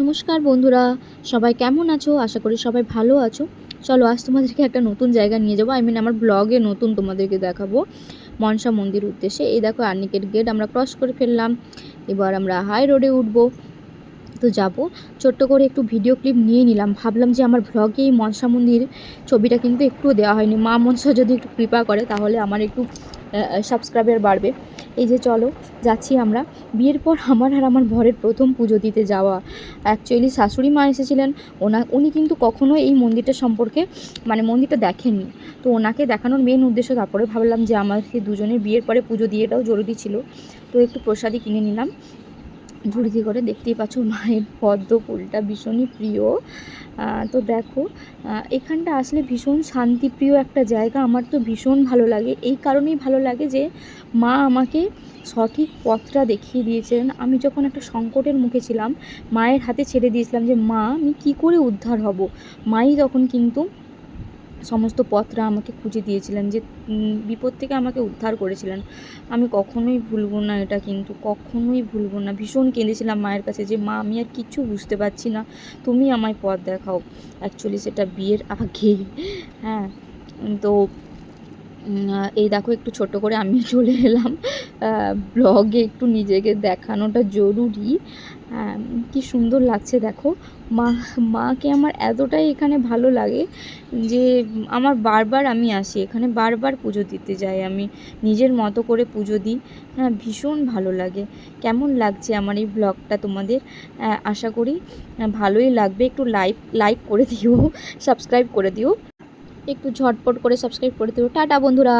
নমস্কার বন্ধুরা, সবাই কেমন আছো? আশা করি সবাই ভালো আছো। চলো আজ তোমাদেরকে একটা নতুন জায়গা নিয়ে যাবো। আমার ব্লগে নতুন তোমাদেরকে দেখাবো মনসা মন্দির উদ্দেশ্যে। এই দেখো আর্নিকেট গেট আমরা ক্রস করে ফেললাম। এবার আমরা হাই রোডে উঠবো। তো যাব ছোট্ট করে একটু ভিডিও ক্লিপ নিয়ে নিলাম। ভাবলাম যে আমার ব্লগে এই মনসা মন্দির ছবিটা কিন্তু একটুও দেওয়া হয়নি। মা মনসা যদি একটু কৃপা করে তাহলে আমার একটু সাবস্ক্রাইবার বাড়বে। এই যে চলো যাচ্ছি আমরা। বিয়ের পর আমার আর আমার বরের প্রথম পুজো দিতে যাওয়া। অ্যাকচুয়ালি শাশুড়ি মা এসেছিলেন। উনি কিন্তু কখনো এই মন্দিরটা সম্পর্কে মন্দিরটা দেখেননি। তো ওনাকে দেখানোর মেন উদ্দেশ্য, তারপরে ভাবলাম যে আমাকে দুজনের বিয়ের পরে পুজো দিয়েটাও জরুরি ছিল। তো একটু প্রসাদই কিনে নিলাম ঝুড়িতে করে। দেখতেই পাচ্ছ মায়ের পদ্ম ফুলটা ভীষণই প্রিয়। তো দেখো এখানটা আসলে ভীষণ শান্তিপ্রিয় একটা জায়গা। আমার তো ভীষণ ভালো লাগে। এই কারণেই ভালো লাগে যে মা আমাকে সঠিক পথটা দেখিয়ে দিয়েছিলেন। আমি যখন একটা সংকটের মুখে ছিলাম, মায়ের হাতে ছেড়ে দিয়েছিলাম যে মা আমি কী করে উদ্ধার হব। মাই তখন কিন্তু সমস্ত পথটা আমাকে খুঁজে দিয়েছিলেন, যে বিপদ থেকে আমাকে উদ্ধার করেছিলেন। আমি কখনোই ভুলবো না এটা, কিন্তু কখনোই ভুলবো না। ভীষণ কেঁদেছিলাম মায়ের কাছে যে মা আমি আর কিচ্ছু বুঝতে পারছি না, তুমি আমায় পথ দেখাও। অ্যাকচুয়ালি সেটা বিয়ের আগে। হ্যাঁ, তো এই দেখো একটু ছোট করে আমি চলে এলাম। ব্লগে একটু নিজেকে দেখানোটা জরুরি। কি সুন্দর লাগছে দেখো। মাকে আমার এতটাই এখানে ভালো লাগে যে আমার বারবার আমি আসি এখানে, বারবার পুজো দিতে যাই। আমি নিজের মতো করে পুজো দিই। হ্যাঁ, ভীষণ ভালো লাগে। কেমন লাগছে আমার এই ব্লগটা তোমাদের? আশা করি ভালোই লাগবে। একটু লাইক করে দিও, সাবস্ক্রাইব করে দিও, একটু ঝটপট করে সাবস্ক্রাইব করে দিও। টাটা বন্ধুরা।